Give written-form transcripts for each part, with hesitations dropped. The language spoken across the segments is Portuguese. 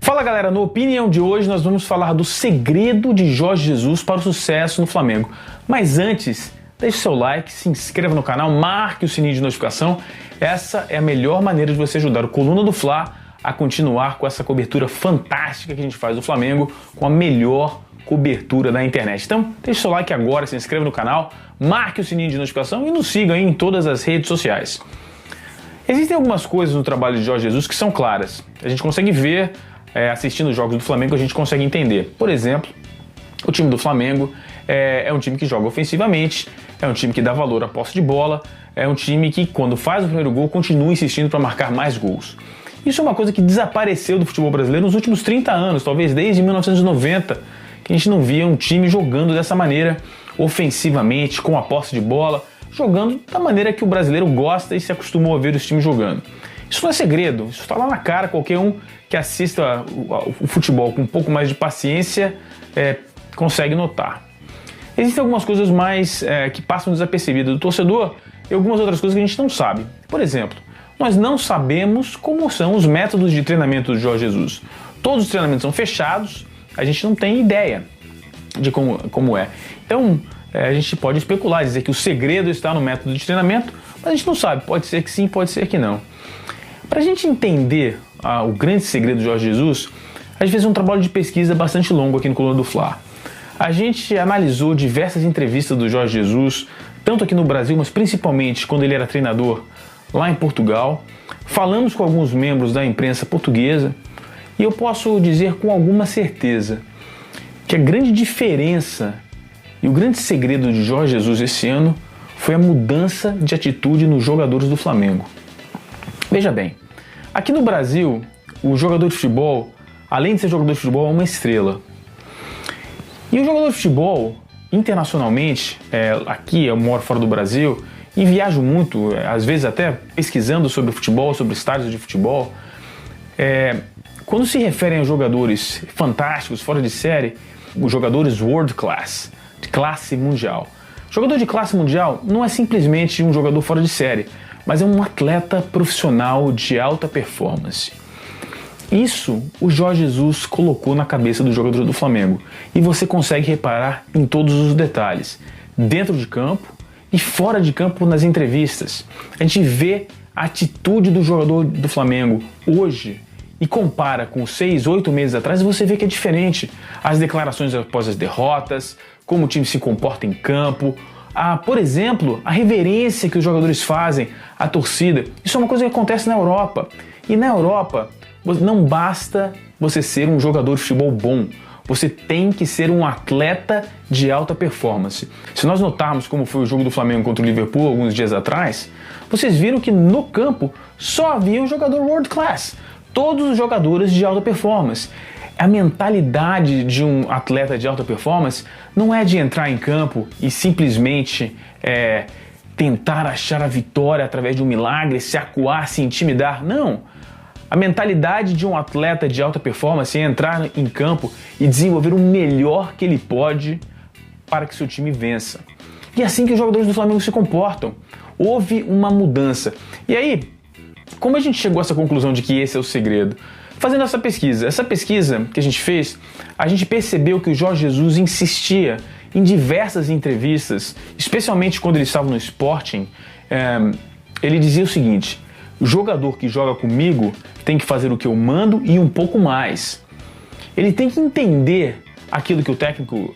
Fala galera, no Opinião de hoje nós vamos falar do segredo de Jorge Jesus para o sucesso no Flamengo. Mas antes, deixe seu like, se inscreva no canal, marque o sininho de notificação. Essa é a melhor maneira de você ajudar o Coluna do Fla a continuar com essa cobertura fantástica que a gente faz do Flamengo, com a melhor cobertura da internet. Então, deixe seu like agora, se inscreva no canal, marque o sininho de notificação e nos siga aí em todas as redes sociais. Existem algumas coisas no trabalho de Jorge Jesus que são claras. A gente consegue ver, assistindo os jogos do Flamengo, a gente consegue entender. Por exemplo, o time do Flamengo é um time que joga ofensivamente, é um time que dá valor à posse de bola, é um time que, quando faz o primeiro gol, continua insistindo para marcar mais gols. Isso é uma coisa que desapareceu do futebol brasileiro nos últimos 30 anos, talvez desde 1990, que a gente não via um time jogando dessa maneira, ofensivamente, com a posse de bola, jogando da maneira que o brasileiro gosta e se acostumou a ver os times jogando. Isso não é segredo, isso está lá na cara, qualquer um que assista o futebol com um pouco mais de paciência consegue notar. Existem algumas coisas mais que passam desapercebidas do torcedor e algumas outras coisas que a gente não sabe. Por exemplo, nós não sabemos como são os métodos de treinamento do Jorge Jesus. Todos os treinamentos são fechados, a gente não tem ideia de como é. Então, a gente pode especular, dizer que o segredo está no método de treinamento, mas a gente não sabe, pode ser que sim, pode ser que não. Para a gente entender o grande segredo do Jorge Jesus, a gente fez um trabalho de pesquisa bastante longo aqui no Coluna do Fla. A gente analisou diversas entrevistas do Jorge Jesus, tanto aqui no Brasil, mas principalmente quando ele era treinador lá em Portugal. Falamos com alguns membros da imprensa portuguesa e eu posso dizer com alguma certeza que a grande diferença e o grande segredo de Jorge Jesus esse ano foi a mudança de atitude nos jogadores do Flamengo. Veja bem, aqui no Brasil, o jogador de futebol, além de ser jogador de futebol, é uma estrela. E o jogador de futebol, internacionalmente, aqui eu moro fora do Brasil e viajo muito, às vezes até pesquisando sobre futebol, sobre estádios de futebol. Quando se referem a jogadores fantásticos, fora de série, os jogadores world class, de classe mundial. Jogador de classe mundial não é simplesmente um jogador fora de série, mas é um atleta profissional de alta performance. Isso o Jorge Jesus colocou na cabeça do jogador do Flamengo e você consegue reparar em todos os detalhes, dentro de campo e fora de campo nas entrevistas. A gente vê a atitude do jogador do Flamengo hoje e compara com 6, 8 meses atrás e você vê que é diferente. As declarações após as derrotas, como o time se comporta em campo, por exemplo, a reverência que os jogadores fazem à torcida. Isso é uma coisa que acontece na Europa. E na Europa, não basta você ser um jogador de futebol bom. Você tem que ser um atleta de alta performance. Se nós notarmos como foi o jogo do Flamengo contra o Liverpool alguns dias atrás, vocês viram que no campo só havia um jogador world class. Todos os jogadores de alta performance. A mentalidade de um atleta de alta performance não é de entrar em campo e simplesmente tentar achar a vitória através de um milagre, se acuar, se intimidar. Não. A mentalidade de um atleta de alta performance é entrar em campo e desenvolver o melhor que ele pode para que seu time vença. E é assim que os jogadores do Flamengo se comportam. Houve uma mudança. E aí, como a gente chegou a essa conclusão de que esse é o segredo? Fazendo essa pesquisa que a gente fez, a gente percebeu que o Jorge Jesus insistia em diversas entrevistas, especialmente quando ele estava no Sporting, ele dizia o seguinte: o jogador que joga comigo tem que fazer o que eu mando e um pouco mais. Ele tem que entender aquilo que o técnico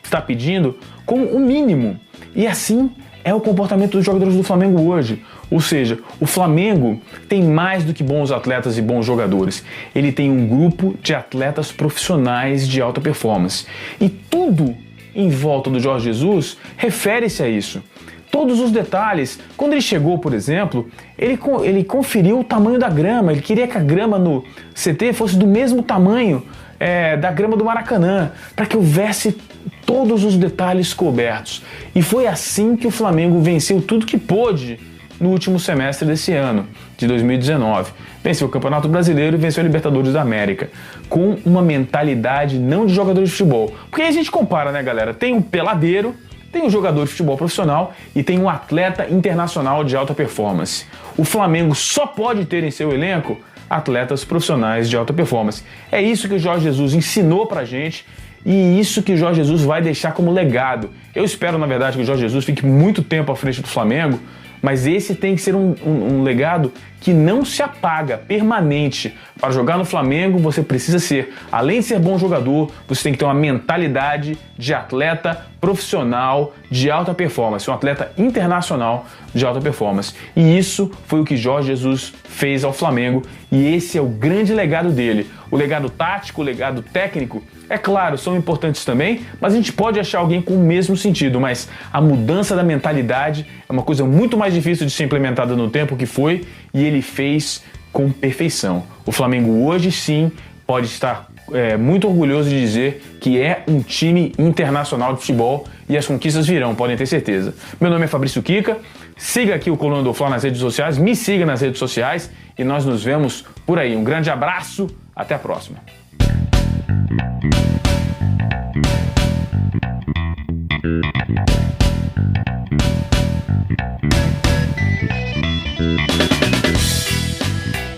está pedindo como o mínimo. E assim é o comportamento dos jogadores do Flamengo hoje. Ou seja, o Flamengo tem mais do que bons atletas e bons jogadores. Ele tem um grupo de atletas profissionais de alta performance. E tudo em volta do Jorge Jesus refere-se a isso. Todos os detalhes. Quando ele chegou, por exemplo, ele conferiu o tamanho da grama. Ele queria que a grama no CT fosse do mesmo tamanho da grama do Maracanã, para que houvesse todos os detalhes cobertos. E foi assim que o Flamengo venceu tudo que pôde no último semestre desse ano, de 2019. Venceu o Campeonato Brasileiro e venceu a Libertadores da América, com uma mentalidade não de jogador de futebol. Porque aí a gente compara, né, galera? Tem um peladeiro, tem um jogador de futebol profissional e tem um atleta internacional de alta performance. O Flamengo só pode ter em seu elenco atletas profissionais de alta performance. É isso que o Jorge Jesus ensinou pra gente e isso que o Jorge Jesus vai deixar como legado. Eu espero, na verdade, que o Jorge Jesus fique muito tempo à frente do Flamengo, mas esse tem que ser um legado que não se apaga, permanente. Para jogar no Flamengo, você precisa ser, além de ser bom jogador, você tem que ter uma mentalidade de atleta profissional de alta performance, um atleta internacional de alta performance. E isso foi o que Jorge Jesus fez ao Flamengo e esse é o grande legado dele. O legado tático, o legado técnico, é claro, são importantes também, mas a gente pode achar alguém com o mesmo sentido, mas a mudança da mentalidade é uma coisa muito mais difícil de ser implementada no tempo que foi e ele fez com perfeição. O Flamengo hoje sim pode estar muito orgulhoso de dizer que é um time internacional de futebol e as conquistas virão, podem ter certeza. Meu nome é Fabrício Kika, siga aqui o Coluna do Fla nas redes sociais, me siga nas redes sociais e nós nos vemos por aí. Um grande abraço, até a próxima.